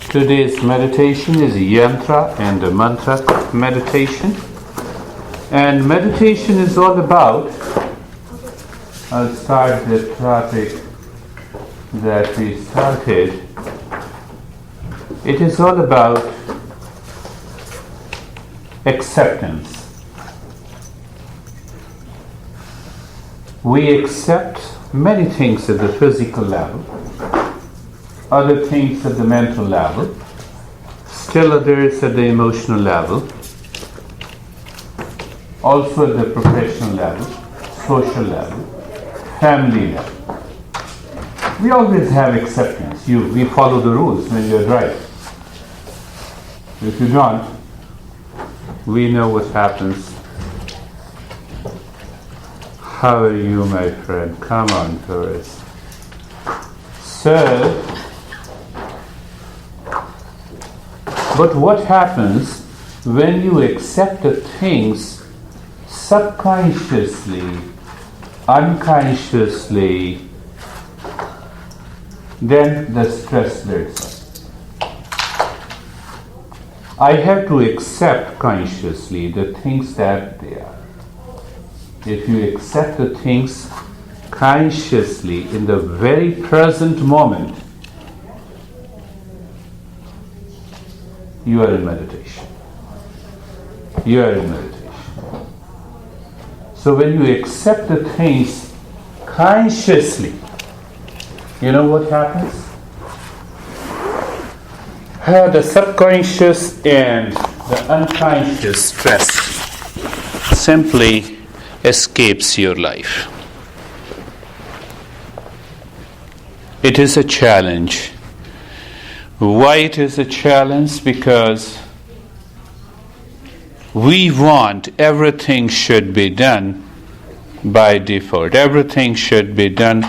Today's meditation is a yantra and a mantra meditation. And meditation is all about, I'll start the topic that we started. It is all about acceptance. We accept many things at the physical level, other things at the mental level, still others at the emotional level, also at the professional level, social level, family level. We always have acceptance. We follow the rules when you're right. If you don't, we know what happens. How are you, my friend? Come on, Girish. So, but what happens when you accept the things subconsciously, unconsciously, then the stress builds up. I have to accept consciously the things that they are. If you accept the things consciously in the very present moment, you are in meditation. You are in meditation. So when you accept the things consciously, you know what happens? The subconscious and the unconscious stress simply escapes your life. It is a challenge. Why it is a challenge? Because we want everything should be done by default. Everything should be done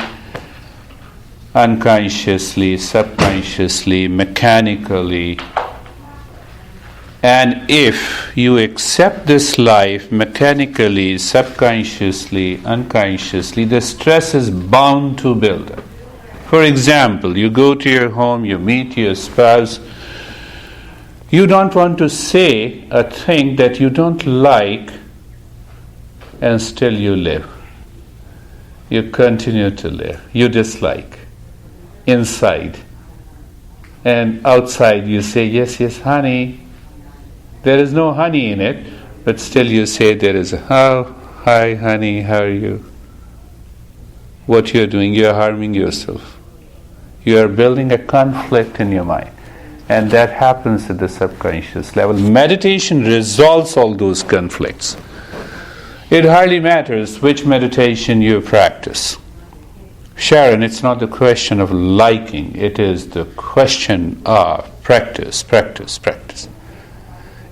unconsciously, subconsciously, mechanically. And if you accept this life mechanically, subconsciously, unconsciously, the stress is bound to build up. For example, you go to your home, you meet your spouse, you don't want to say a thing that you don't like, and still you live. You continue to live. You dislike. Inside. And outside you say, yes, honey. There is no honey in it, but still you say there is a, oh, hi honey, how are you? What you are doing, you are harming yourself. You are building a conflict in your mind. And that happens at the subconscious level. Meditation resolves all those conflicts. It hardly matters which meditation you practice. Sharon, it's not the question of liking, it is the question of practice.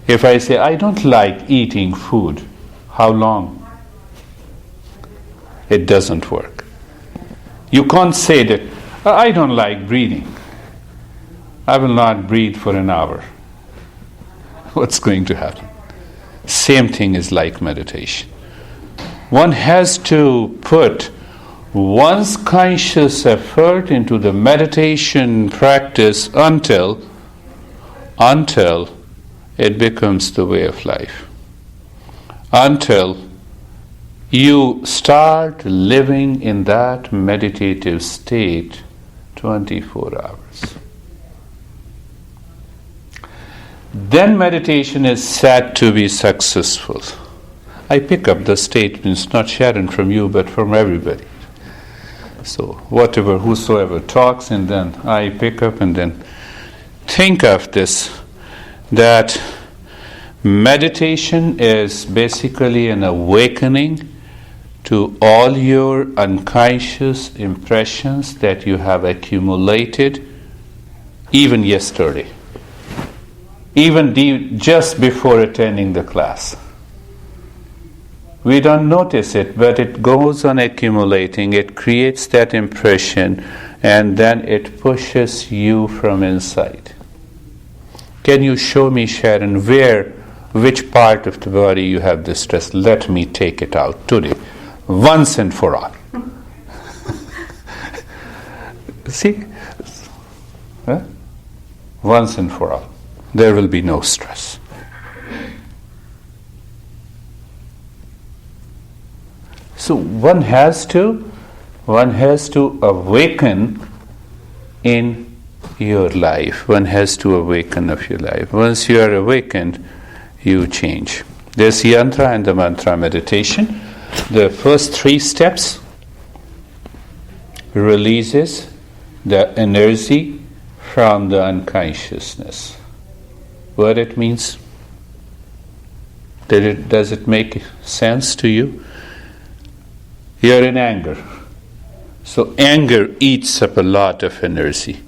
If I say, I don't like eating food, how long? It doesn't work. You can't say that, I don't like breathing. I will not breathe for an hour. What's going to happen? Same thing is like meditation. One has to put one's conscious effort into the meditation practice until it becomes the way of life. Until you start living in that meditative state 24 hours. Then meditation is said to be successful. I pick up the statements, not Sharon from you, but from everybody. So whosoever talks, and then I pick up and then think of this, that meditation is basically an awakening to all your unconscious impressions that you have accumulated even yesterday, even just before attending the class. We don't notice it, but it goes on accumulating. It creates that impression, and then it pushes you from inside. Can you show me, Sharon, which part of the body you have this stress? Let me take it out today, once and for all. See? Huh? once and for all. There will be no stress. So one has to awaken in your life. One has to awaken of your life. Once you are awakened, you change. There's yantra and the mantra meditation. The first 3 steps releases the energy from the unconsciousness. What it means? Does it make sense to you? You're in anger. So anger eats up a lot of energy.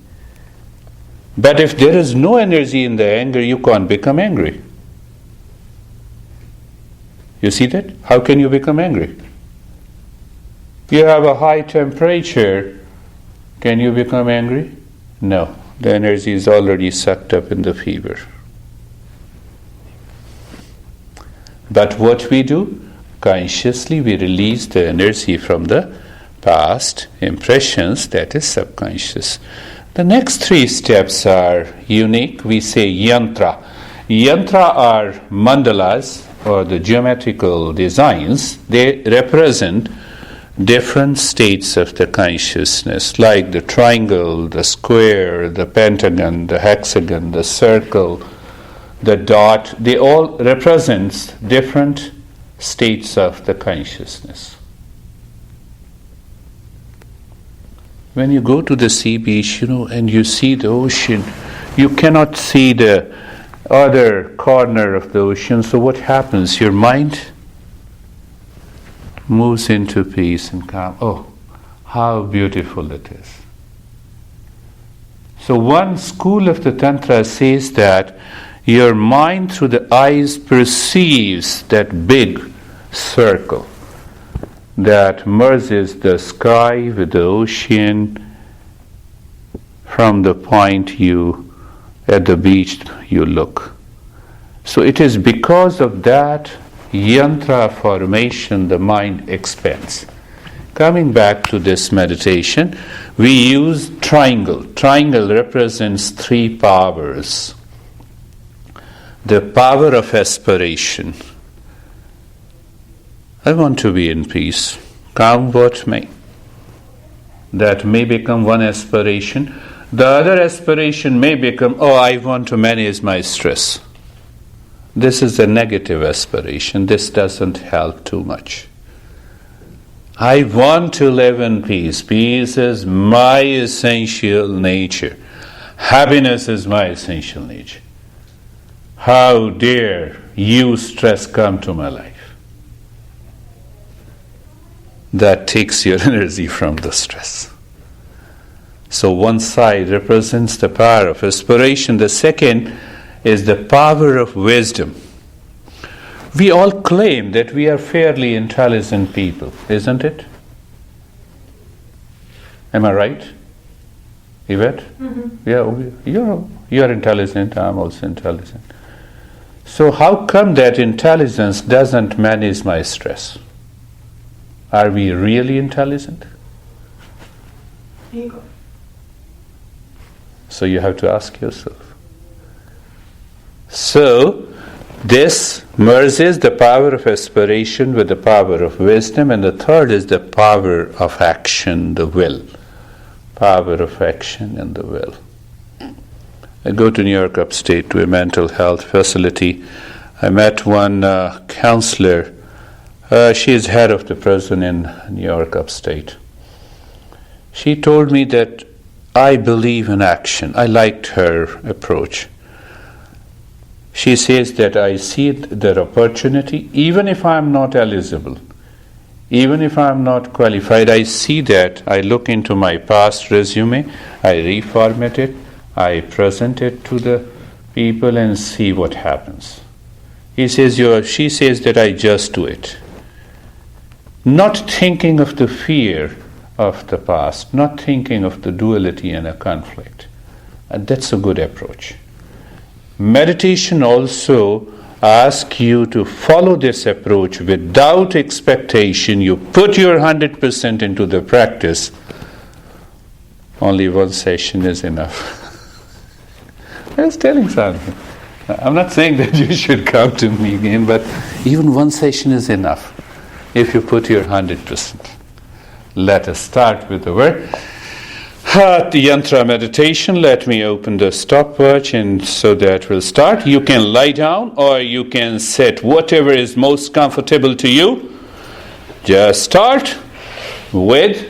But if there is no energy in the anger, you can't become angry. You see that? How can you become angry? You have a high temperature. Can you become angry? No. The energy is already sucked up in the fever. But what we do? Consciously we release the energy from the past impressions, that is subconscious. The next 3 steps are unique. We say yantra. Yantra are mandalas, or the geometrical designs. They represent different states of the consciousness, like the triangle, the square, the pentagon, the hexagon, the circle, the dot. They all represent different states of the consciousness. When you go to the sea beach, and you see the ocean, you cannot see the other corner of the ocean. So what happens? Your mind moves into peace and calm. Oh, how beautiful it is. So one school of the Tantra says that your mind through the eyes perceives that big circle that merges the sky with the ocean from the point at the beach you look. So it is because of that yantra formation the mind expands. Coming back to this meditation, we use triangle. Triangle represents 3 powers. The power of aspiration. I want to be in peace. Come what may. That may become one aspiration. The other aspiration may become, I want to manage my stress. This is a negative aspiration. This doesn't help too much. I want to live in peace. Peace is my essential nature. Happiness is my essential nature. How dare you stress come to my life? That takes your energy from the stress. So one side represents the power of aspiration. The second is the power of wisdom. We all claim that we are fairly intelligent people, isn't it? Am I right? Yvette? Mm-hmm. Yeah, you're intelligent, I'm also intelligent. So how come that intelligence doesn't manage my stress? Are we really intelligent? Ego. So you have to ask yourself. So this merges the power of aspiration with the power of wisdom, and the third is the power of action, the will. Power of action and the will. I go to New York upstate to a mental health facility. I met one counselor. She is head of the prison in New York upstate. She told me that I believe in action. I liked her approach. She says that I see the opportunity, even if I am not eligible, even if I am not qualified, I see that. I look into my past resume, I reformat it, I present it to the people and see what happens. She says that I just do it. Not thinking of the fear of the past, not thinking of the duality and a conflict. And that's a good approach. Meditation also asks you to follow this approach without expectation. You put your 100% into the practice. Only one session is enough. I was telling something. I'm not saying that you should come to me again, but even one session is enough if you put your 100%. Let us start with the word. The yantra meditation. Let me open the stopwatch, and so that we'll start. You can lie down or you can sit, whatever is most comfortable to you. Just start with,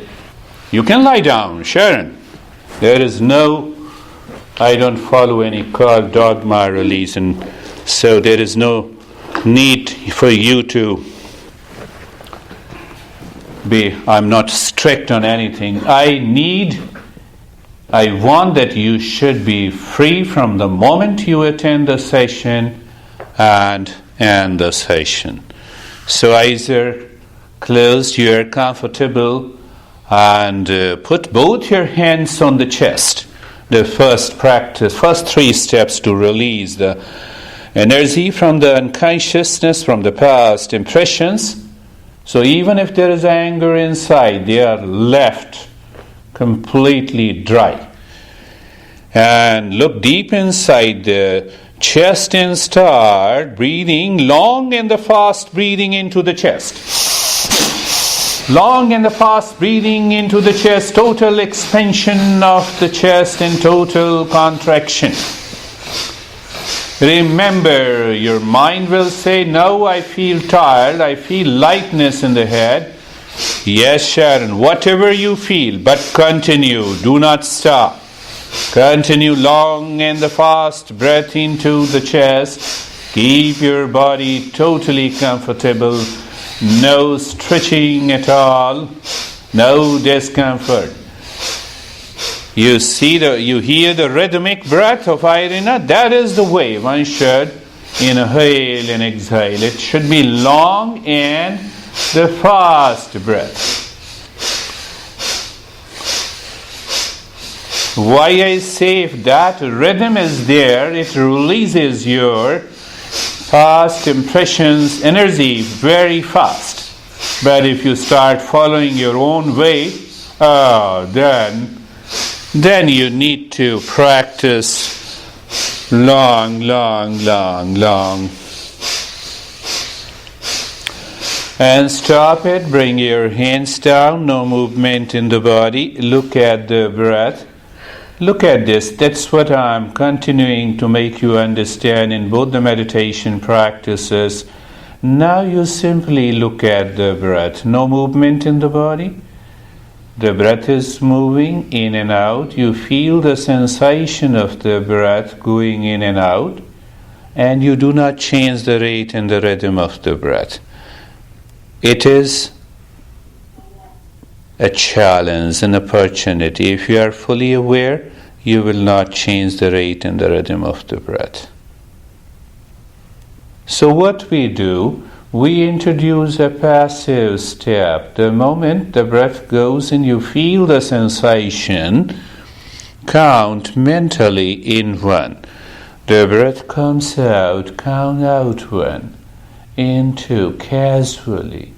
you can lie down, Sharon. There is no, I don't follow any called dogma religion, so there is no need for you to be, I'm not strict on anything. I want that you should be free from the moment you attend the session and end the session. So either close, you're comfortable, and put both your hands on the chest. The first 3 steps to release the energy from the unconsciousness, from the past impressions. So even if there is anger inside, they are left completely dry. And look deep inside the chest and start breathing long and the fast breathing into the chest. Long and the fast breathing into the chest, total expansion of the chest and total contraction. Remember, your mind will say, no, I feel tired, I feel lightness in the head. Yes, Sharon, whatever you feel, but continue, do not stop. Continue long and the fast breath into the chest. Keep your body totally comfortable. No stretching at all. No discomfort. You hear the rhythmic breath of Irina? That is the way one should inhale and exhale. It should be long and the fast breath. Why I say if that rhythm is there, it releases your past impressions, energy very fast. But if you start following your own way, then you need to practice long. And stop it, bring your hands down, no movement in the body. Look at the breath. Look at this. That's what I'm continuing to make you understand in both the meditation practices. Now you simply look at the breath. No movement in the body. The breath is moving in and out. You feel the sensation of the breath going in and out. And you do not change the rate and the rhythm of the breath. It is a challenge, an opportunity. If you are fully aware, you will not change the rate and the rhythm of the breath. So what we do, we introduce a passive step. The moment the breath goes in, you feel the sensation, count mentally in 1. The breath comes out, count out 1. In 2, casually,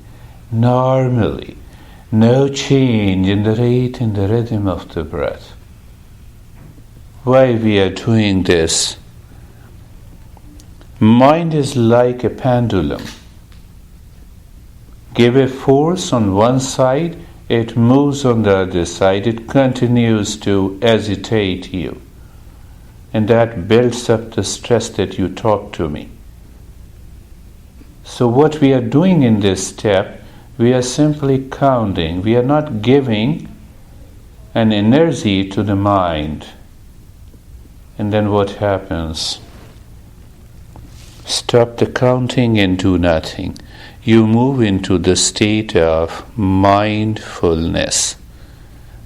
normally. No change in the rate and the rhythm of the breath. Why we are doing this? Mind is like a pendulum. Give a force on one side, it moves on the other side, it continues to agitate you. And that builds up the stress that you talk to me. So what we are doing in this step, we are simply counting. We are not giving an energy to the mind. And then what happens? Stop the counting and do nothing. You move into the state of mindfulness.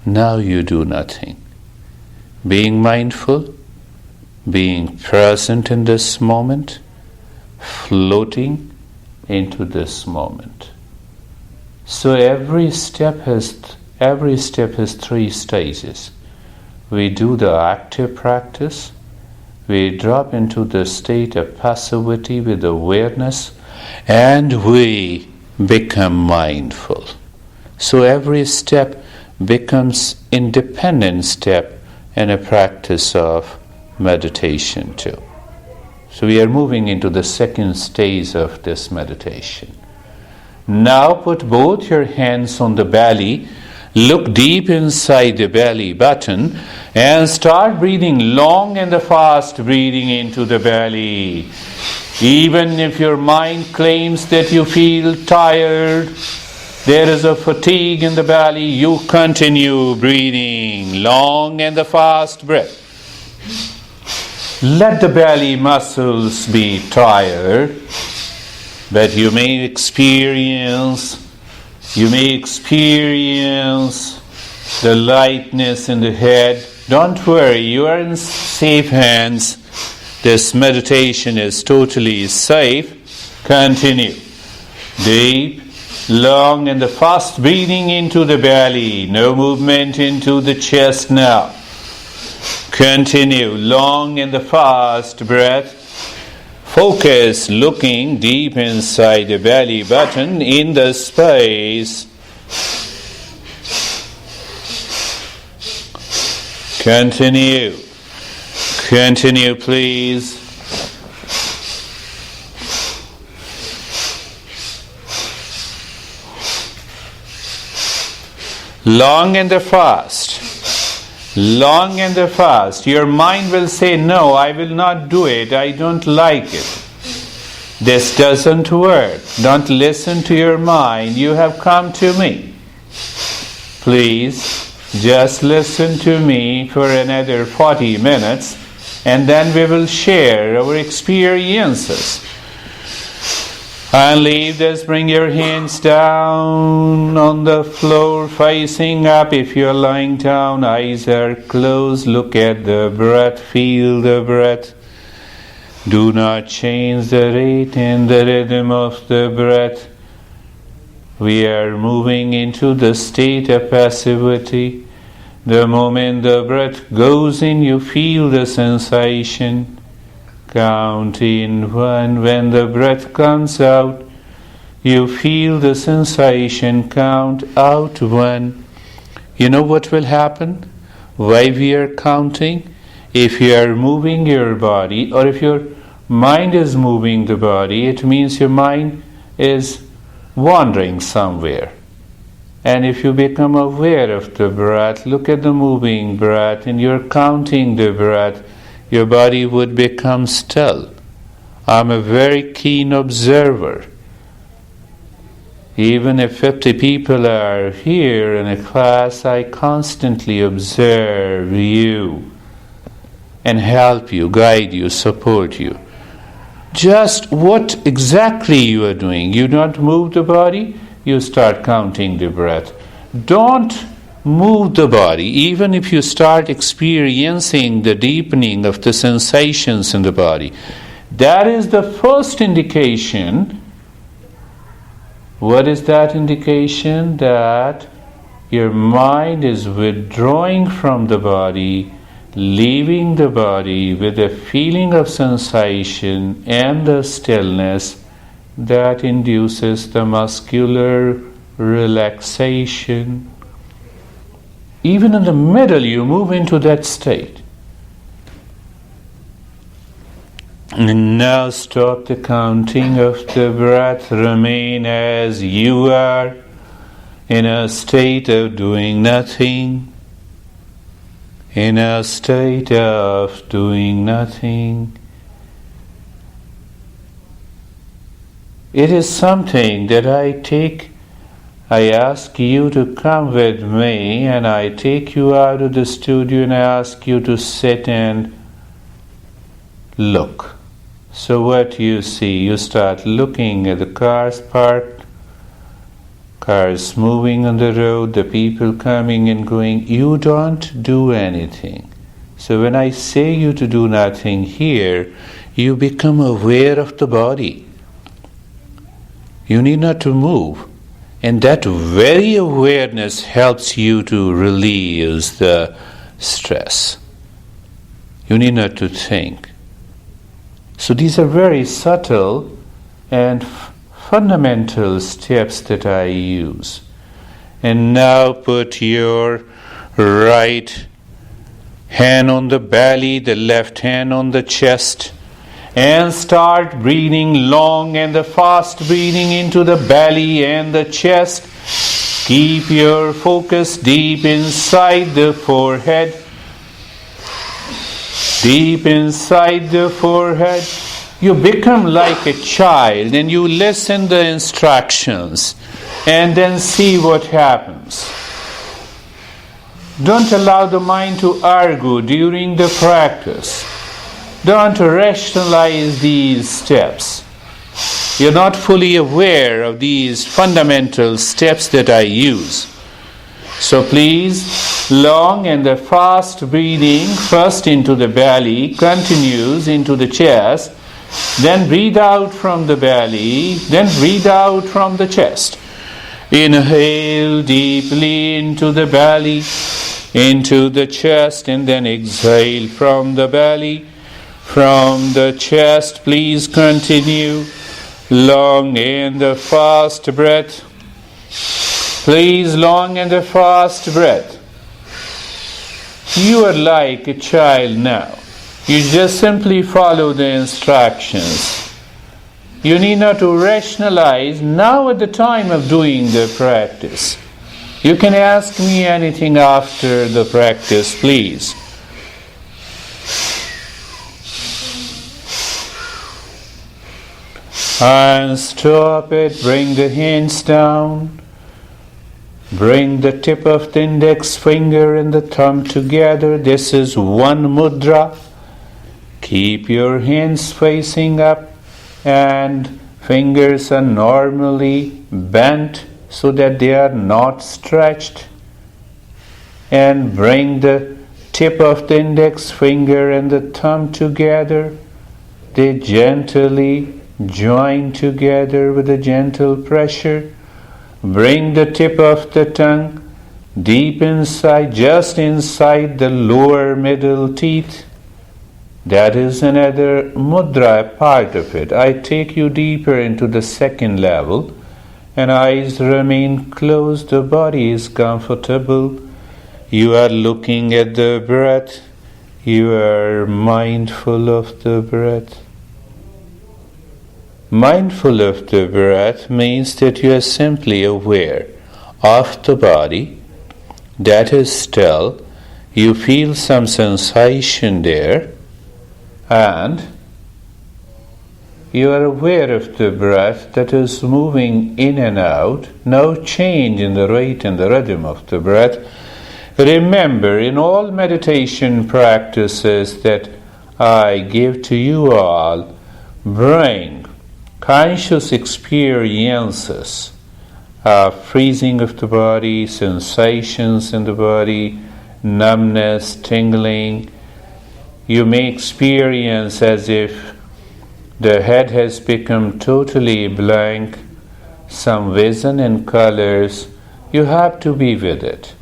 Now you do nothing. Being mindful, being present in this moment, floating into this moment. So every step has 3 stages. We do the active practice, we drop into the state of passivity with awareness, and we become mindful. So every step becomes independent step in a practice of meditation too. So we are moving into the second stage of this meditation. Now put both your hands on the belly, look deep inside the belly button, and start breathing long and fast, breathing into the belly. Even if your mind claims that you feel tired, there is a fatigue in the belly, you continue breathing long and fast breath. Let the belly muscles be tired, but you may experience the lightness in the head. Don't worry, you are in safe hands. This meditation is totally safe. Continue. Deep, long and fast breathing into the belly. No movement into the chest now. Continue. Long and fast breath. Focus looking deep inside the belly button in the space. Continue. Continue, please. Long and fast. Long and fast. Your mind will say, no, I will not do it. I don't like it. This doesn't work. Don't listen to your mind. You have come to me. Please, just listen to me for another 40 minutes, and then we will share our experiences. And leave this. Bring your hands down on the floor, facing up. If you are lying down, eyes are closed. Look at the breath. Feel the breath. Do not change the rate and the rhythm of the breath. We are moving into the state of passivity. The moment the breath goes in, you feel the sensation. Count in 1. When the breath comes out, you feel the sensation. Count out 1. You know what will happen? Why we are counting? If you are moving your body, or if your mind is moving the body, it means your mind is wandering somewhere. And if you become aware of the breath, look at the moving breath, and you're counting the breath, your body would become still. I'm a very keen observer. Even if 50 people are here in a class, I constantly observe you and help you, guide you, support you. Just what exactly you are doing. You don't move the body, you start counting the breath. Don't move the body, even if you start experiencing the deepening of the sensations in the body. That is the first indication. What is that indication? That your mind is withdrawing from the body, leaving the body with a feeling of sensation and the stillness that induces the muscular relaxation. Even in the middle, you move into that state. And now stop the counting of the breath. Remain as you are, in a state of doing nothing. In a state of doing nothing. It is something that I ask you to come with me, and I take you out of the studio and I ask you to sit and look. So what you see, you start looking at the cars parked, cars moving on the road, the people coming and going. You don't do anything. So when I say you to do nothing here, you become aware of the body. You need not to move. And that very awareness helps you to release the stress. You need not to think. So these are very subtle and fundamental steps that I use. And now put your right hand on the belly, the left hand on the chest, and start breathing long and the fast breathing into the belly and the chest. Keep your focus deep inside the forehead. Deep inside the forehead. You become like a child and you listen the instructions and then see what happens. Don't allow the mind to argue during the practice. Don't rationalize these steps. You're not fully aware of these fundamental steps that I use. So please, long and the fast breathing, first into the belly, continues into the chest, then breathe out from the belly, then breathe out from the chest. Inhale deeply into the belly, into the chest, and then exhale from the belly. From the chest, please continue. Long and the fast breath. Please, long and the fast breath. You are like a child now. You just simply follow the instructions. You need not to rationalize now at the time of doing the practice. You can ask me anything after the practice, please. And stop it. Bring the hands down. Bring the tip of the index finger and the thumb together. This is one mudra. Keep your hands facing up and fingers are normally bent so that they are not stretched. And bring the tip of the index finger and the thumb together. They gently join together with a gentle pressure. Bring the tip of the tongue deep inside, just inside the lower middle teeth. That is another mudra, part of it. I take you deeper into the second level, and eyes remain closed, the body is comfortable. You are looking at the breath. You are mindful of the breath. Mindful of the breath means that you are simply aware of the body that is still. You feel some sensation there, and you are aware of the breath that is moving in and out. No change in the rate and the rhythm of the breath. Remember, in all meditation practices that I give to you all, bring conscious experiences of freezing of the body, sensations in the body, numbness, tingling. You may experience as if the head has become totally blank, some vision and colors. You have to be with it.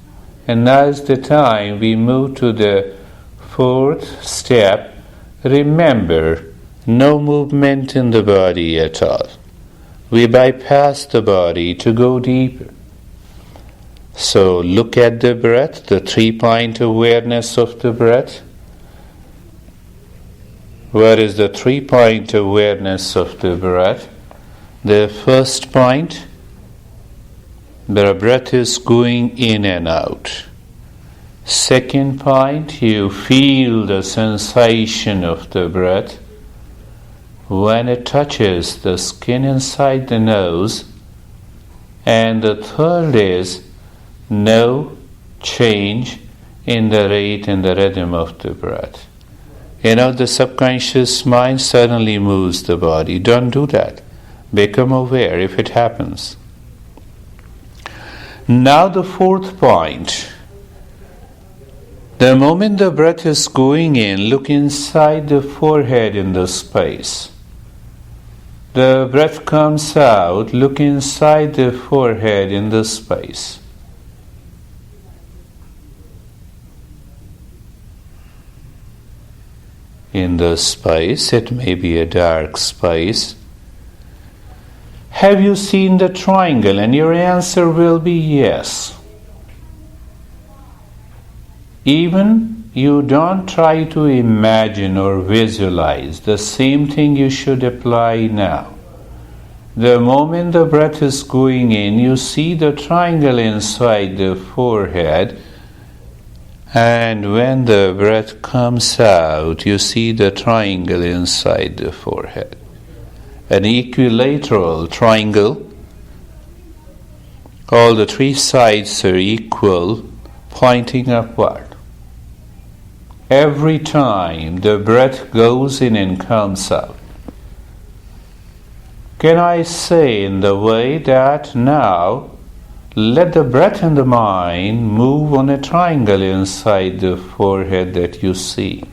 And now is the time we move to the fourth step. Remember, no movement in the body at all. We bypass the body to go deeper. So look at the breath, the 3-point awareness of the breath. What is the 3-point awareness of the breath? The first point, the breath is going in and out. Second point, you feel the sensation of the breath when it touches the skin inside the nose. And the third is no change in the rate and the rhythm of the breath. The subconscious mind suddenly moves the body. Don't do that. Become aware if it happens. Now the fourth point. The moment the breath is going in, look inside the forehead in the space. The breath comes out, look inside the forehead in the space. In the space, it may be a dark space. Have you seen the triangle? And your answer will be yes. Even you don't try to imagine or visualize. The same thing you should apply now. The moment the breath is going in, you see the triangle inside the forehead, and when the breath comes out, you see the triangle inside the forehead. An equilateral triangle. All the three sides are equal, pointing upward. Every time the breath goes in and comes out. Can I say in the way that now let the breath and the mind move on a triangle inside the forehead that you see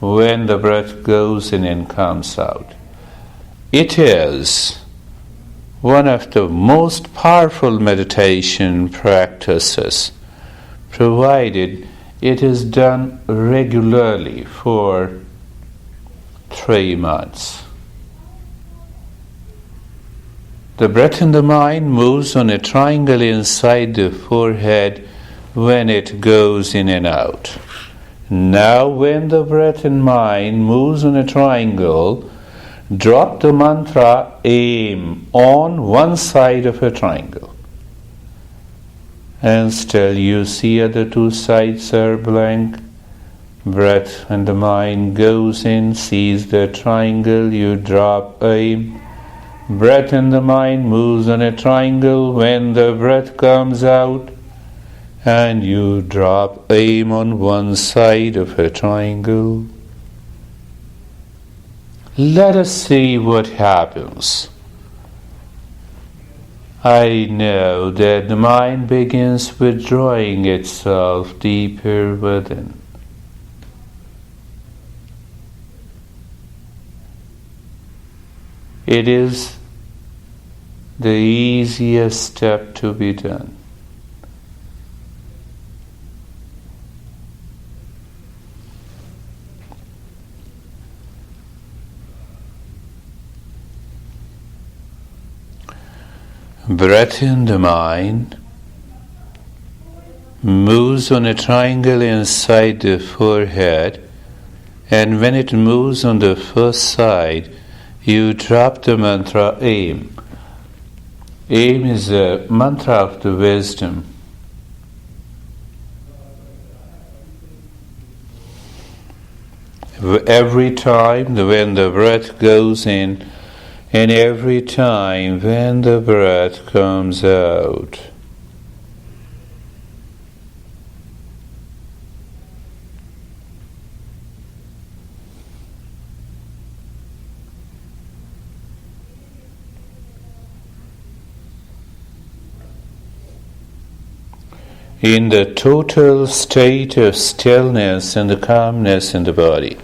when the breath goes in and comes out? It is one of the most powerful meditation practices, provided it is done regularly for 3 months. The breath in the mind moves on a triangle inside the forehead when it goes in and out. Now, when the breath in mind moves on a triangle, drop the mantra aim on one side of a triangle. And still you see other two sides are blank. Breath and the mind goes in, sees the triangle, you drop aim. Breath and the mind moves on a triangle when the breath comes out, and you drop aim on one side of a triangle. Let us see what happens. I know that the mind begins withdrawing itself deeper within. It is the easiest step to be done. Breath in the mind moves on a triangle inside the forehead, and when it moves on the first side, you drop the mantra aim. Aim is a mantra of the wisdom. Every time when the breath goes in, and every time when the breath comes out. In the total state of stillness and the calmness in the body.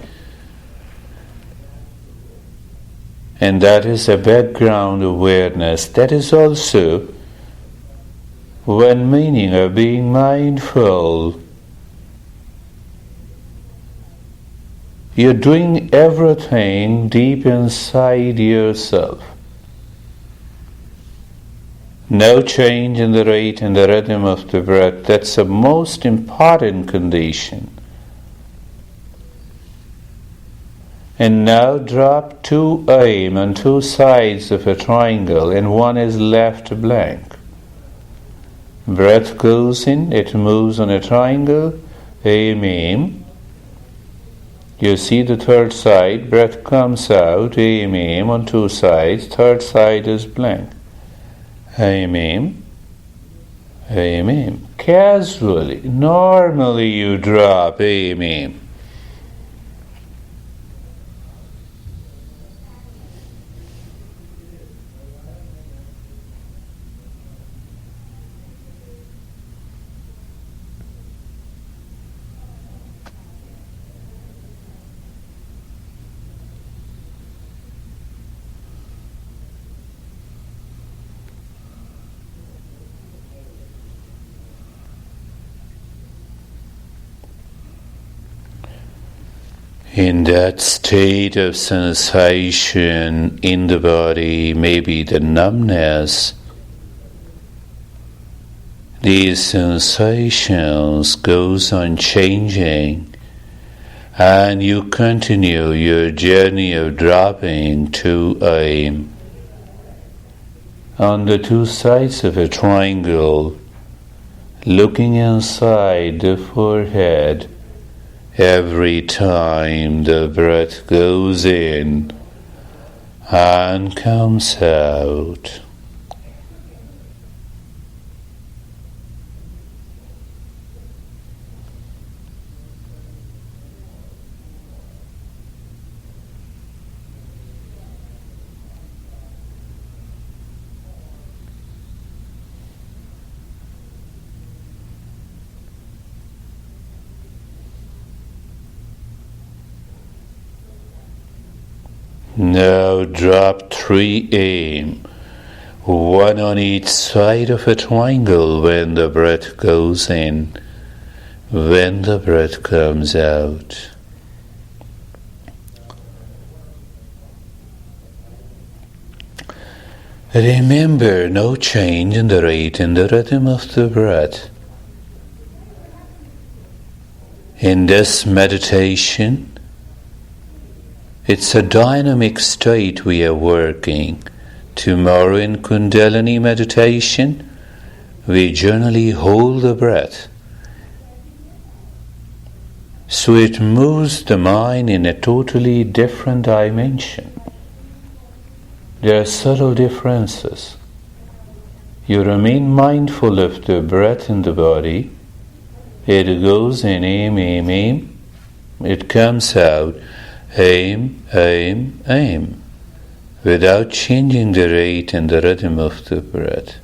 And that is a background awareness. That is also one meaning of being mindful. You're doing everything deep inside yourself. No change in the rate and the rhythm of the breath. That's the most important condition. And now drop two aim on two sides of a triangle, and one is left blank. Breath goes in, it moves on a triangle, aim. You see the third side, breath comes out, aim on two sides, third side is blank. Aim. Casually, normally you drop aim. In that state of sensation in the body, maybe the numbness, These sensations goes on changing, and you continue your journey of dropping to aim. On the two sides of a triangle, looking inside the forehead, every time the breath goes in and comes out. Now drop 3 aim, one on each side of a triangle when the breath goes in, when the breath comes out. Remember, no change in the rate and the rhythm of the breath. In this meditation, it's a dynamic state we are working. Tomorrow in Kundalini meditation, we generally hold the breath. So it moves the mind in a totally different dimension. There are subtle differences. You remain mindful of the breath in the body. It goes in aim, aim, aim. It comes out aim, aim, aim, without changing the rate and the rhythm of the breath.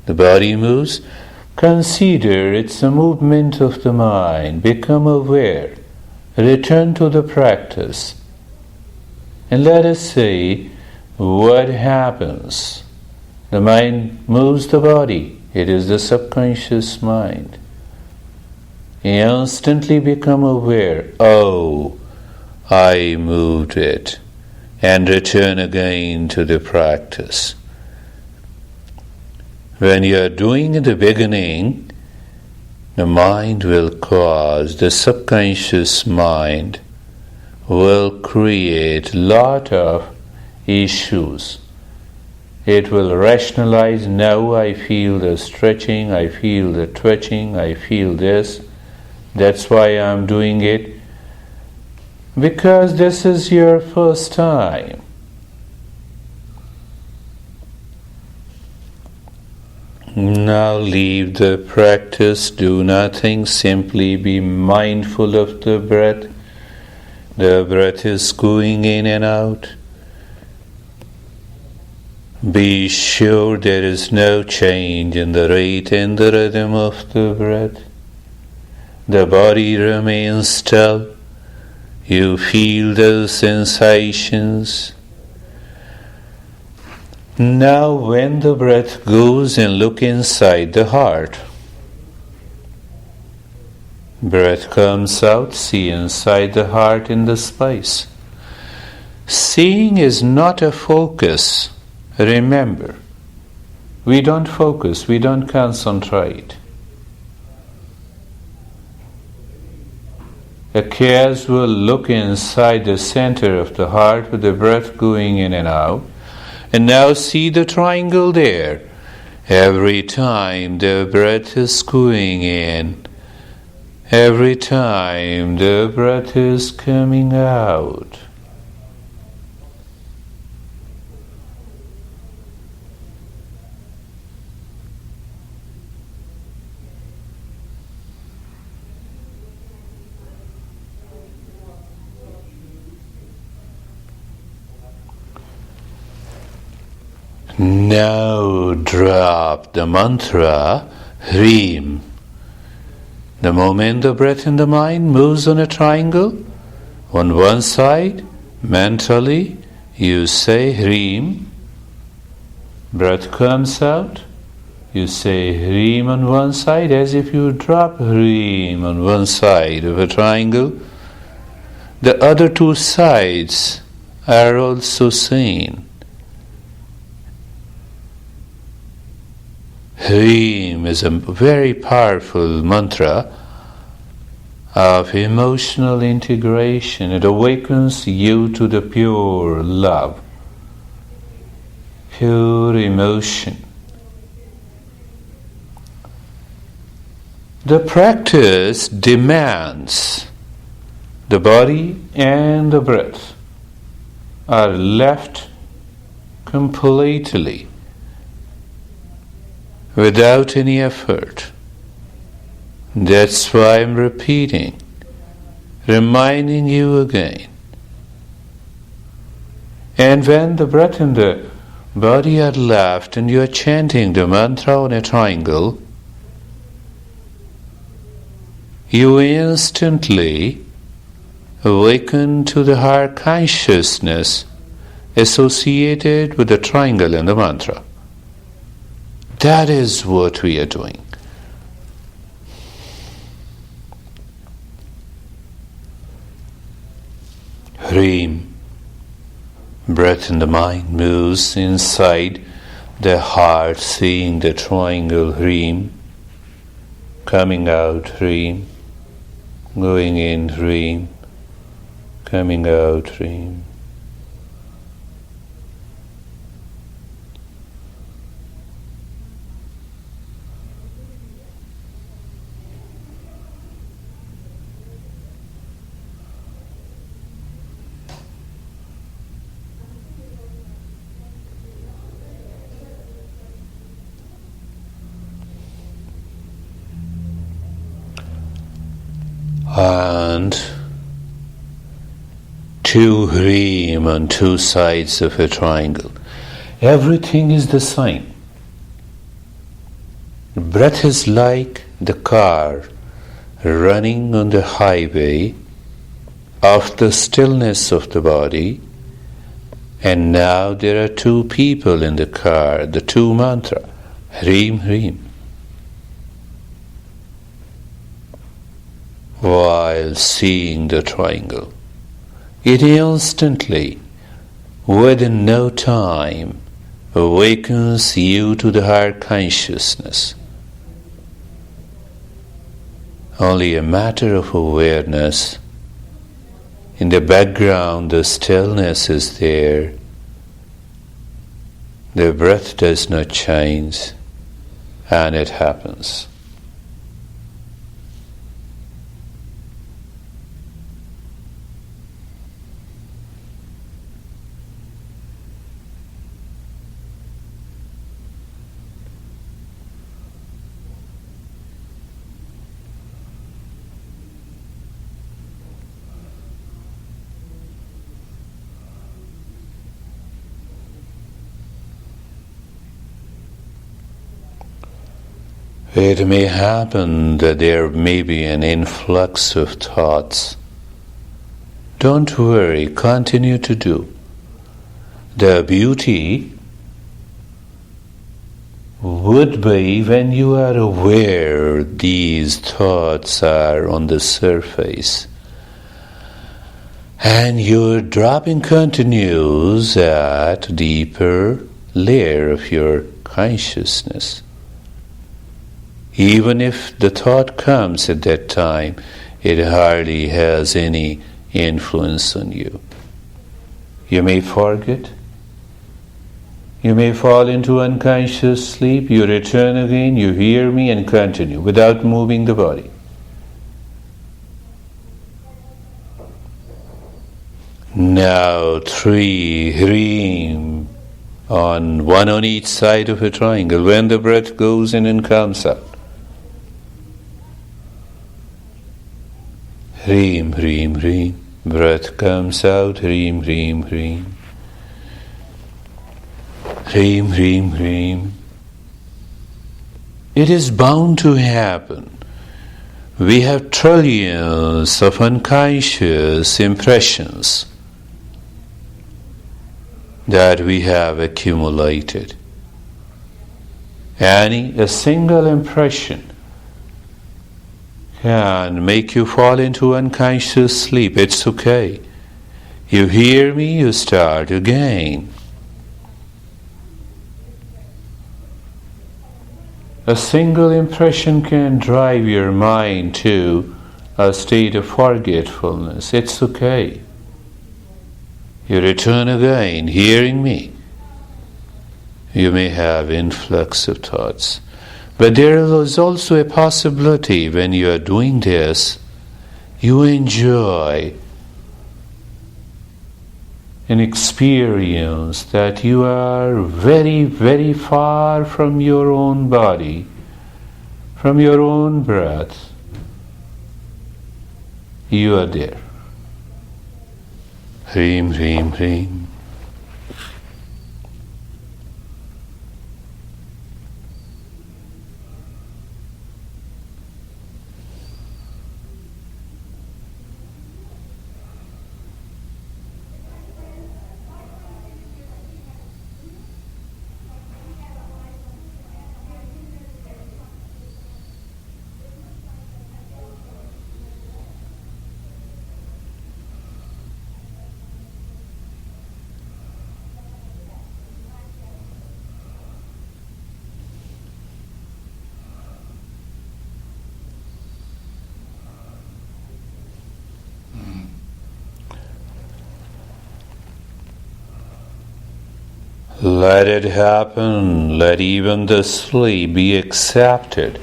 The body moves. Consider it's a movement of the mind. Become aware. Return to the practice. And let us say what happens. The mind moves the body. It is the subconscious mind. Instantly become aware. Oh, I moved it, and return again to the practice. When you are doing in the beginning, the mind will cause, the subconscious mind will create a lot of issues. It will rationalize, now I feel the stretching, I feel the twitching, I feel this, that's why I'm doing it. Because this is your first time. Now leave the practice, do nothing, simply be mindful of the breath. The breath is going in and out. Be sure there is no change in the rate and the rhythm of the breath. The body remains still. You feel those sensations. Now when the breath goes in, look inside the heart. Breath comes out, see inside the heart in the space. Seeing is not a focus. Remember, we don't focus, we don't concentrate. A casual look inside the center of the heart with the breath going in and out. And now see the triangle there. Every time the breath is going in, every time the breath is coming out. Now drop the mantra Hreem. The moment the breath in the mind moves on a triangle, on one side, mentally you say Hreem. Breath comes out, you say Hreem on one side, as if you drop Hreem on one side of a triangle. The other two sides are also seen. Hrim is a very powerful mantra of emotional integration. It awakens you to the pure love, pure emotion. The practice demands the body and the breath are left completely without any effort. That's why I'm repeating, reminding you again. And when the breath and the body are left and you are chanting the mantra on a triangle, you instantly awaken to the higher consciousness associated with the triangle and the mantra. That is what we are doing. Hrim, breath in the mind moves inside the heart, seeing the triangle Hrim, coming out Hrim, going in Hrim, coming out Hrim. And two Hrim on two sides of a triangle. Everything is the same. Breath is like the car running on the highway of the stillness of the body, and now there are two people in the car, the two mantra, Hrim, Hrim. While seeing the triangle, it instantly, within no time, awakens you to the higher consciousness. Only a matter of awareness. In the background, the stillness is there. The breath does not change, and it happens. It may happen that there may be an influx of thoughts. Don't worry, continue to do. The beauty would be when you are aware these thoughts are on the surface and your dropping continues at deeper layer of your consciousness. Even if the thought comes at that time, it hardly has any influence on you. You may forget. You may fall into unconscious sleep. You return again, you hear me and continue without moving the body. Now 3 Hrim on one on each side of a triangle when the breath goes in and comes out. Hrim, Hrim, Hrim. Breath comes out. Hrim, Hrim, Hrim. Hrim, Hrim, Hrim. It is bound to happen. We have trillions of unconscious impressions that we have accumulated. A single impression can make you fall into unconscious sleep. It's okay. You hear me, you start again. A single impression can drive your mind to a state of forgetfulness. It's okay. You return again, hearing me. You may have influx of thoughts. But there is also a possibility when you are doing this, you enjoy an experience that you are very, very far from your own body, from your own breath. You are there. Hrim, hrim, hrim. Let it happen. Let even the sleep be accepted.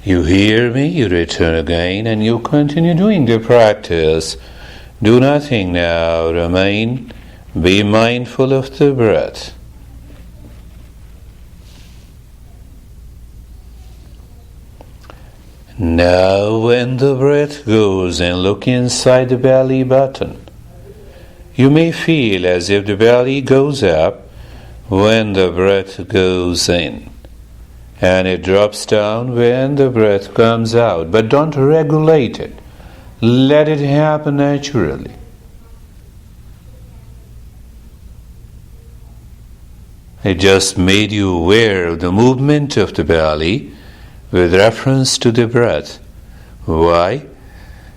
You hear me, you return again, and you continue doing the practice. Do nothing now. Remain. Be mindful of the breath. Now when the breath goes in, look inside the belly button. You may feel as if the belly goes up when the breath goes in, and it drops down when the breath comes out. But don't regulate it. Let it happen naturally. It just made you aware of the movement of the belly with reference to the breath. Why?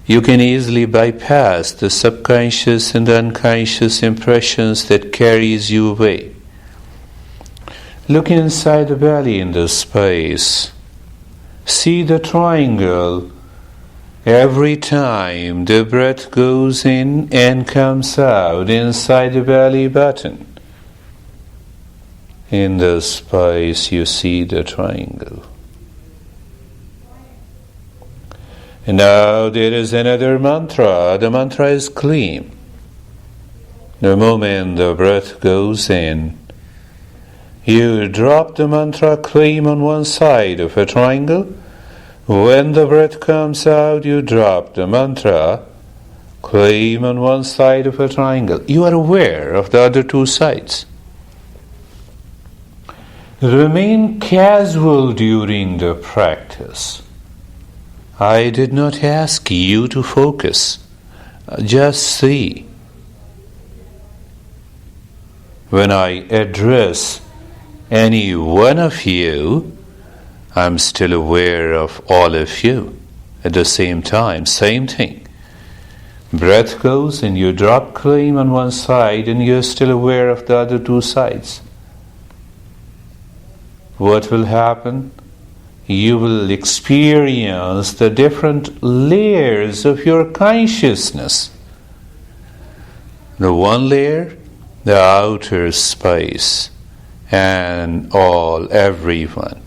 You can easily bypass the subconscious and unconscious impressions that carries you away. Look inside the belly in the space. See the triangle. Every time the breath goes in and comes out inside the belly button. In the space you see the triangle. And now there is another mantra. The mantra is clean. The moment the breath goes in, you drop the mantra claim on one side of a triangle. When the breath comes out, you drop the mantra claim on one side of a triangle. You are aware of the other two sides. Remain casual during the practice. I did not ask you to focus. Just see. When I address any one of you, I'm still aware of all of you. At the same time, same thing. Breath goes and you drop claim on one side and you're still aware of the other two sides. What will happen? You will experience the different layers of your consciousness. The one layer, the outer space, and everyone.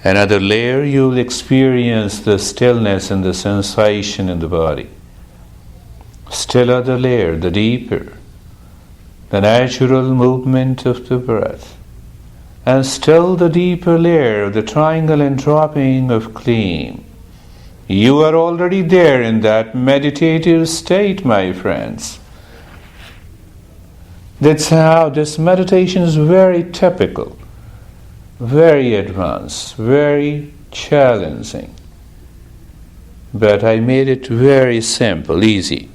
Another layer, you will experience the stillness and the sensation in the body. Still other layer, the deeper, the natural movement of the breath. And still the deeper layer of the triangle and dropping of claim. You are already there in that meditative state, my friends. That's how this meditation is very typical, very advanced, very challenging. But I made it very simple, easy.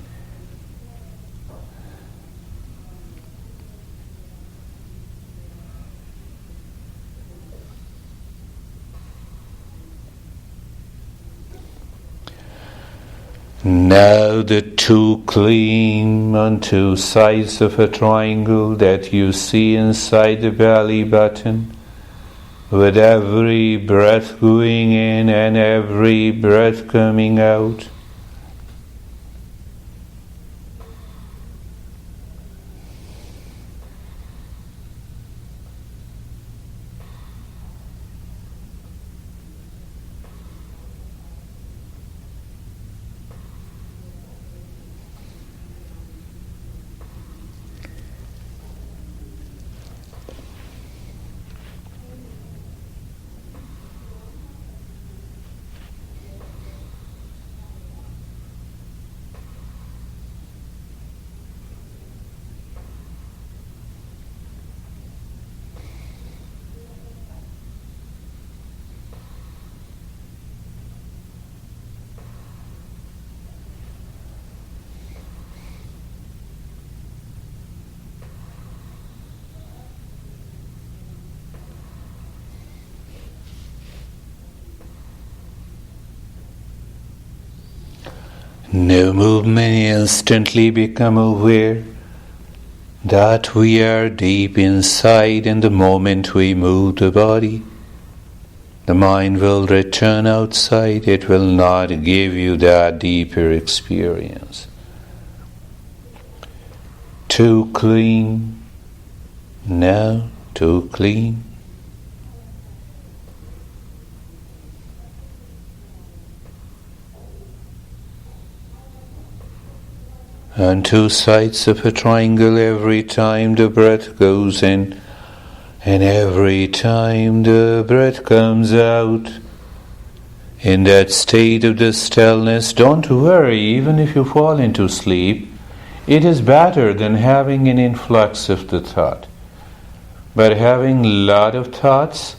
Now the two claim on two sides of a triangle that you see inside the belly button. with every breath going in and every breath coming out. No movement, instantly become aware that we are deep inside, and the moment we move the body, the mind will return outside. It will not give you that deeper experience. Too clean, no, too clean. On two sides of a triangle every time the breath goes in and every time the breath comes out. In that state of the stillness, don't worry, even if you fall into sleep, it is better than having an influx of the thought. But having a lot of thoughts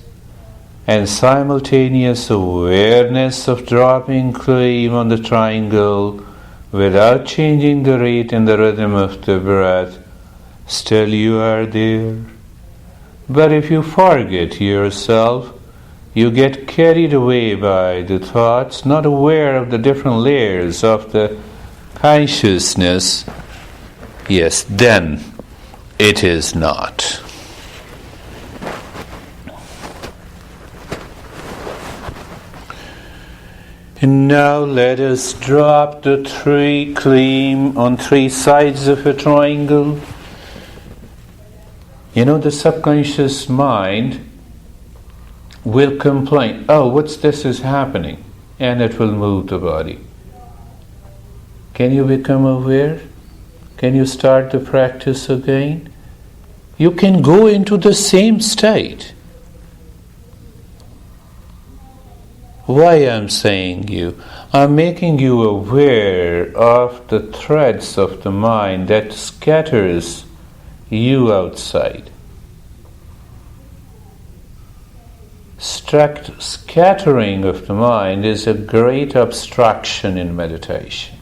and simultaneous awareness of dropping claim on the triangle without changing the rate and the rhythm of the breath, still you are there. But if you forget yourself, you get carried away by the thoughts, not aware of the different layers of the consciousness, yes, then it is not. And now let us drop the three claim on three sides of a triangle. You know, the subconscious mind will complain, oh, what's this is happening? And it will move the body. Can you become aware? Can you start the practice again? You can go into the same state. Why I'm saying you? I'm making you aware of the threads of the mind that scatters you outside. Scattering of the mind is a great obstruction in meditation.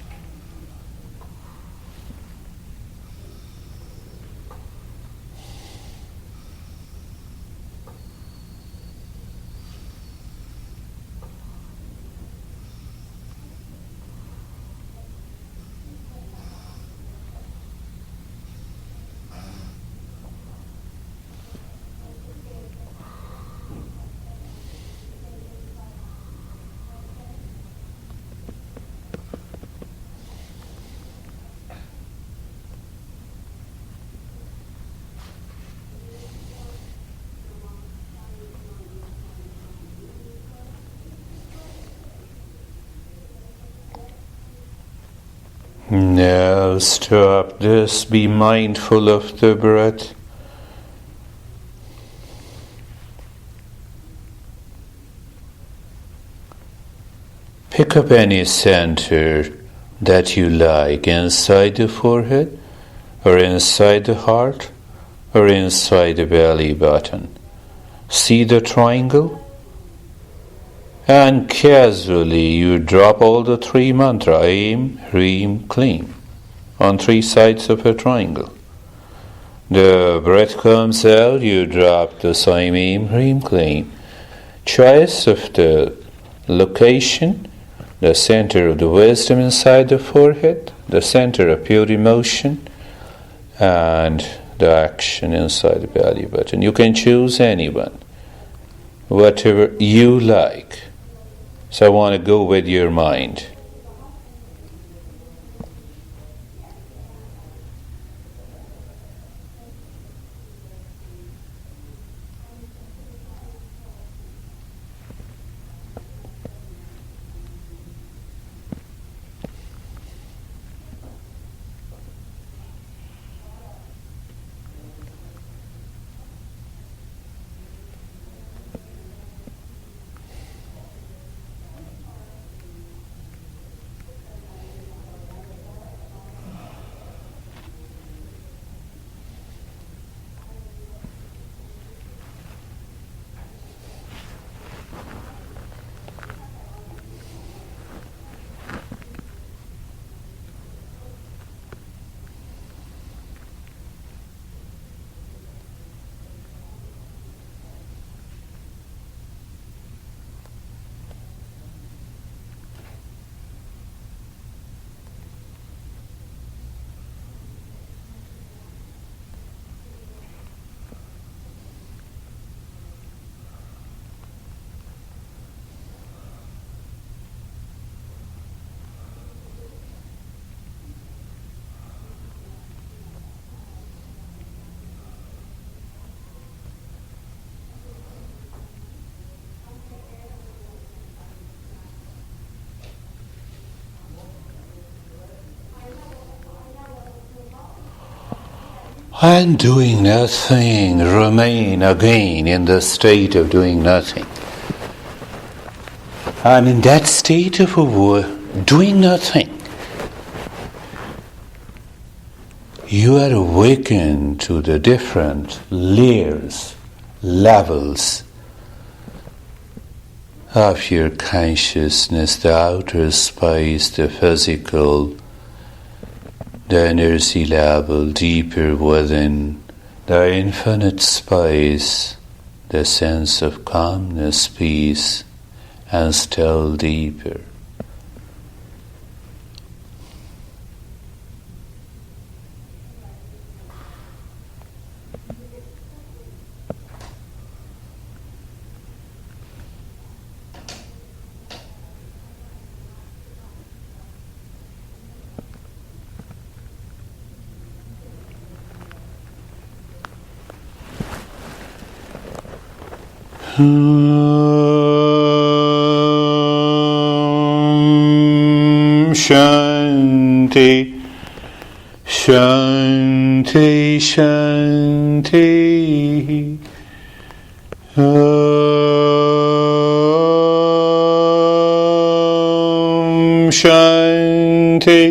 Now stop this, be mindful of the breath. Pick up any center that you like, inside the forehead, or inside the heart, or inside the belly button. See the triangle? And casually you drop all the three mantra, aim, ream, claim, on three sides of a triangle. The breath comes out, you drop the same aim, ream, claim. Choice of the location, the center of the wisdom inside the forehead, the center of pure emotion, and the action inside the belly button. You can choose anyone. whatever you like. So I want to go with your mind. And doing nothing, remain again in the state of doing nothing. And in that state of doing nothing, you are awakened to the different layers, levels of your consciousness, the outer space, the physical, the energy level deeper within, the infinite space, the sense of calmness, peace, and still deeper. Shanti, Shanti, Shanti. Shanti,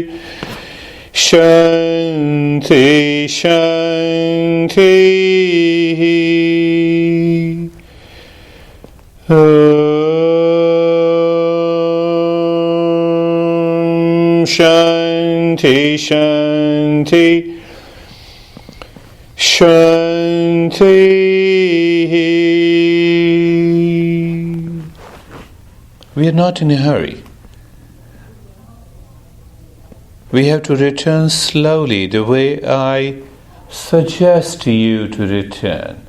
Shanti, Shanti. Shanti, Shanti, Shanti. We are not in a hurry. We have to return slowly, the way I suggest to you to return.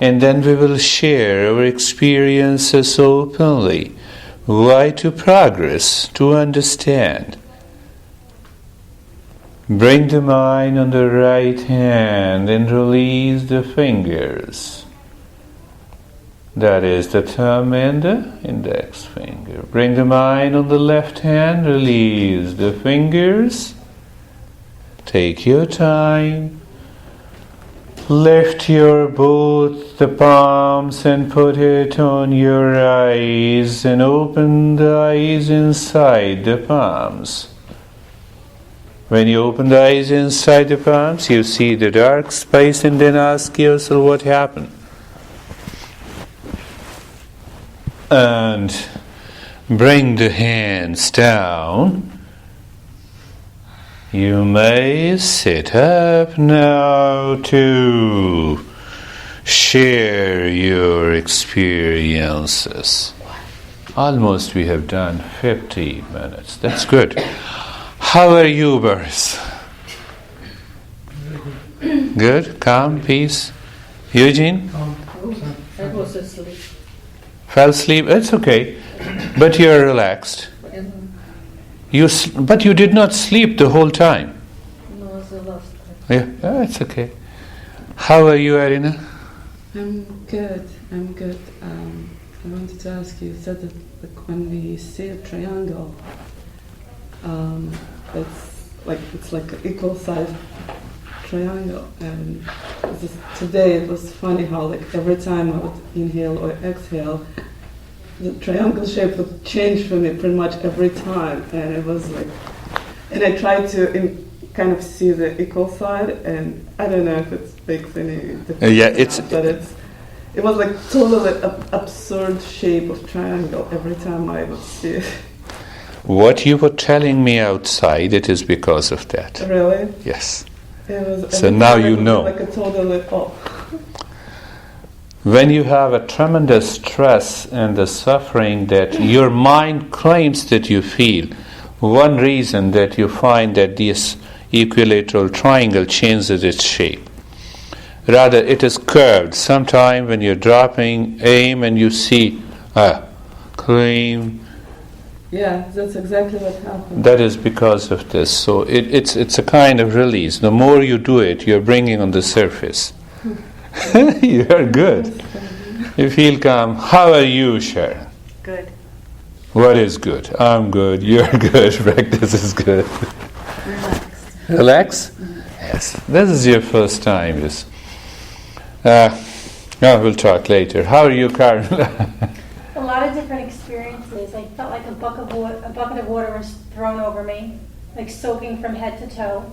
And then we will share our experiences openly. Why? To progress, to understand. Bring the mind on the right hand and release the fingers. That is the thumb and the index finger. Bring the mind on the left hand, release the fingers. Take your time. Lift your both the palms and put it on your eyes and open the eyes inside the palms. When you open the eyes inside the palms, you see the dark space and then ask yourself what happened. And bring the hands down. You may sit up now to share your experiences. Almost we have done 50 minutes. That's good. How are you, Boris? Good? Calm? Peace? Eugene? I was asleep. Fell asleep? It's okay. But you're relaxed. But you did not sleep the whole time. No, it was the last time. Yeah, it's okay. How are you, Arina? I'm good. I wanted to ask you said that when we see a triangle, it's like an equal size triangle. And today it was funny how every time I would inhale or exhale, the triangle shape would change for me pretty much every time, and it was and I tried to kind of see the equal side, and I don't know if it makes any difference. But it was totally absurd shape of triangle every time I would see it. What you were telling me outside, it is because of that. Really? Yes. It was, so now you know. Like a totally off. When you have a tremendous stress and the suffering that your mind claims that you feel, one reason that you find that this equilateral triangle changes its shape. Rather, it is curved. Sometime when you're dropping aim and you see, claim. Yeah, that's exactly what happened. That is because of this. So it's a kind of release. The more you do it, you're bringing on the surface. You're good. You feel calm. How are you, Sharon? Good. What is good? I'm good. You're good. Practice is good. Relaxed. Relax? Mm-hmm. Yes. This is your first time. Yes. We'll talk later. How are you, Karen? A lot of different experiences. I felt like a bucket of water was thrown over me, like soaking from head to toe.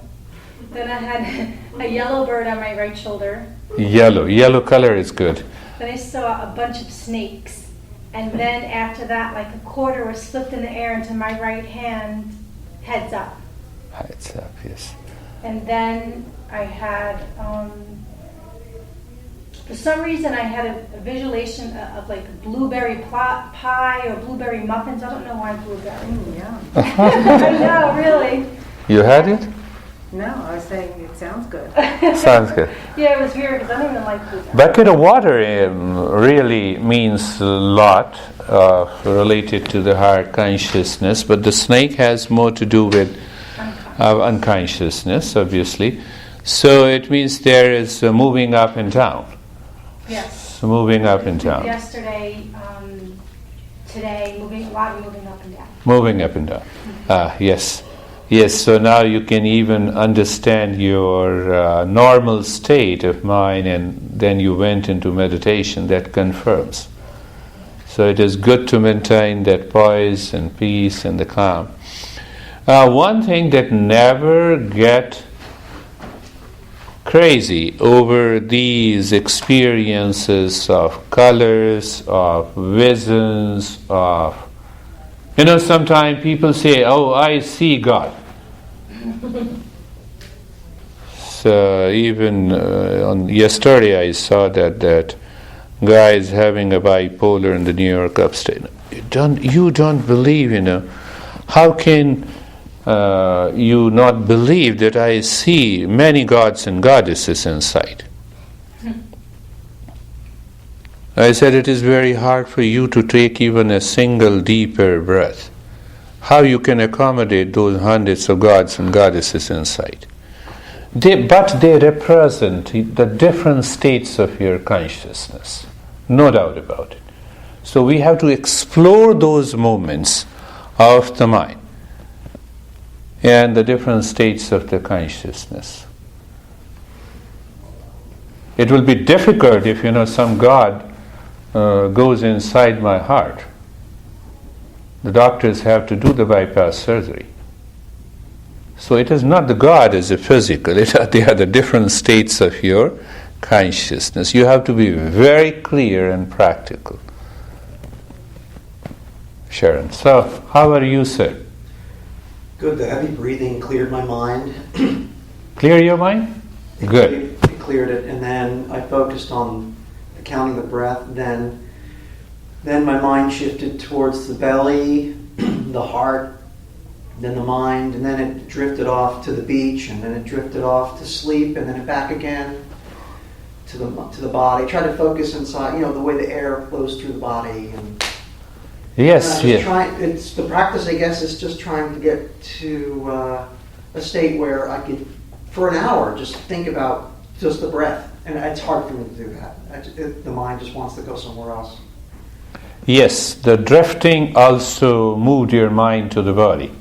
Then I had a yellow bird on my right shoulder. Yellow color is good. Then I saw a bunch of snakes. And then after that, like a quarter was flipped in the air into my right hand, heads up. Heads up, yes. And then I had, for some reason I had a visualization of like blueberry pie or blueberry muffins. I don't know why blueberry. Yeah. I know, really. You had it? No, I was saying it sounds good. Sounds good. Yeah, it was weird because I don't even like blueberry. Bucket of water really means a lot related to the higher consciousness, but the snake has more to do with unconsciousness, obviously. So it means there is moving up and down. Yes. So moving up and down. Yesterday, today, a lot of moving up and down. Moving up and down. Yes. Yes, so now you can even understand your normal state of mind, and then you went into meditation. That confirms. So it is good to maintain that poise and peace and the calm. One thing that never get crazy over these experiences of colors, of visions, of... sometimes people say, I see God. So even on yesterday I saw that guy is having a bipolar in the New York upstate. You don't believe, How can you not believe that I see many gods and goddesses inside? I said it is very hard for you to take even a single deeper breath. How you can accommodate those hundreds of gods and goddesses inside? But they represent the different states of your consciousness. No doubt about it. So we have to explore those moments of the mind and the different states of the consciousness. It will be difficult if some God goes inside my heart. The doctors have to do the bypass surgery. So it is not the God as a physical, they are the different states of your consciousness. You have to be very clear and practical. Sharon, so how are you, sir? Good, the heavy breathing cleared my mind. Clear your mind? Good. It cleared it, and then I focused on counting the breath. Then my mind shifted towards the belly, the heart, then the mind, and then it drifted off to the beach, and then it drifted off to sleep, and then it back again to the body. Try to focus inside. The way the air flows through the body. And Yes, yes. It's the practice, I guess, is just trying to get to a state where I could, for an hour, just think about just the breath. And it's hard for me to do that. The mind just wants to go somewhere else. Yes, the drifting also moved your mind to the body.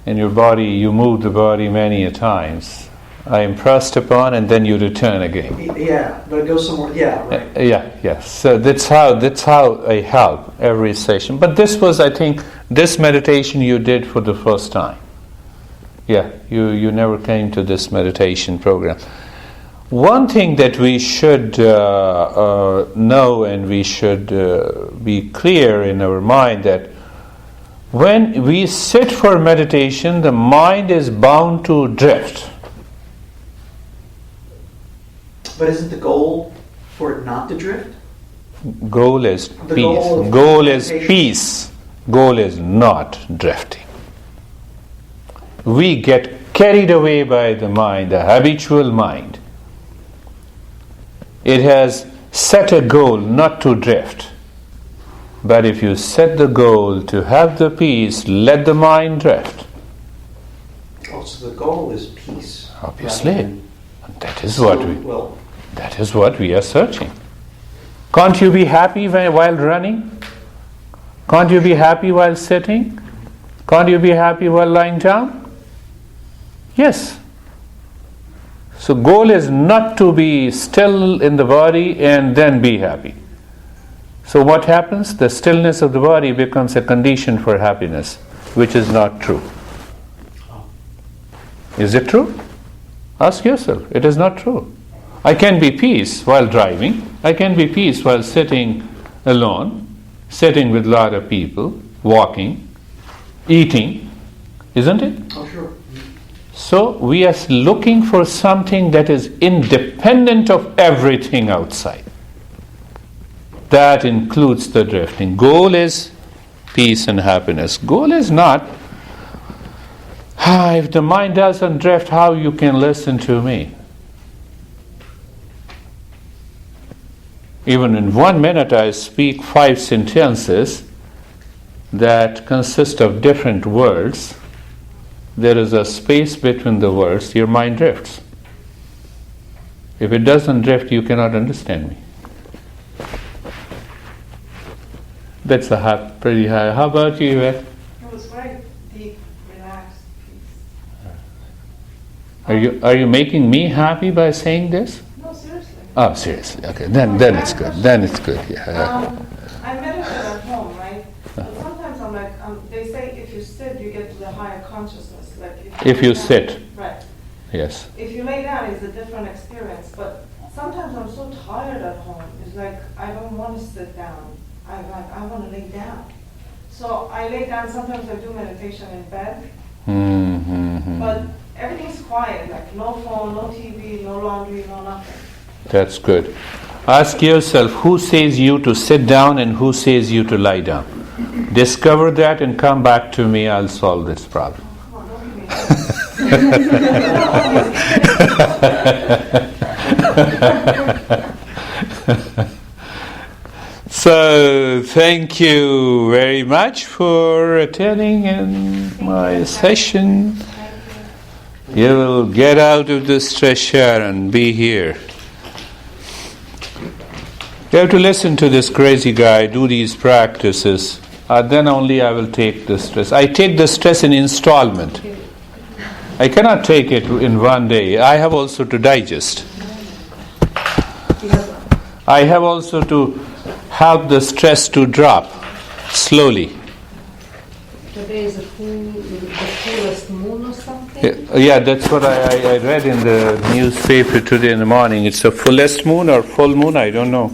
In your body, you move the body many a times. I impressed upon, and then you return again. Yeah, but it goes somewhere. Yeah, right. Yes. So that's how I help every session. But this was, I think, this meditation you did for the first time. Yeah, you never came to this meditation program. One thing that we should know, and we should be clear in our mind, that when we sit for meditation, the mind is bound to drift. But isn't the goal for it not to drift? Goal is The peace. goal Is meditation. peace. Goal is not drifting. We get carried away by the mind, the habitual mind. It has set a goal not to drift. But if you set the goal to have the peace, let the mind drift. Oh, so the goal is peace. Obviously. That is what we are searching. Can't you be happy while running? Can't you be happy while sitting? Can't you be happy while lying down? Yes. So goal is not to be still in the body and then be happy. So what happens? The stillness of the body becomes a condition for happiness, which is not true. Is it true? Ask yourself. It is not true. I can be peace while driving. I can be peace while sitting alone, sitting with a lot of people, walking, eating. Isn't it? Oh, sure. So we are looking for something that is independent of everything outside. That includes the drifting. Goal is peace and happiness. Goal is not, if the mind doesn't drift, how you can listen to me? Even in 1 minute I speak 5 sentences that consist of different words. There is a space between the words, your mind drifts. If it doesn't drift, you cannot understand me. That's pretty high. How about you, Yvette? It was very deep, relaxed peace. Are you making me happy by saying this? No, seriously. Oh, seriously. Okay, then it's good. Then it's good. Yeah. I meditate at home, right? But sometimes I'm like, they say if you sit, you get to the higher consciousness. Like If you lay down- sit. Right. Yes. If you lay down, it's a different experience. But sometimes I'm so tired at home. It's like I don't want to sit down. I want to lay down. So I lay down. Sometimes I do meditation in bed. Mm-hmm. But everything's quiet. Like no phone, no TV, no laundry, no nothing. That's good. Ask yourself, who says you to sit down and who says you to lie down? Discover that and come back to me. I'll solve this problem. Come on, don't give me So, thank you very much for attending in my session. You will get out of the stress and be here. You have to listen to this crazy guy, do these practices. Then only I will take the stress. I take the stress in installment. I cannot take it in one day. I have also to digest. I have also to help the stress to drop slowly. Today is the fullest moon or something? Yeah, that's what I read in the newspaper today in the morning. It's a fullest moon or full moon, I don't know.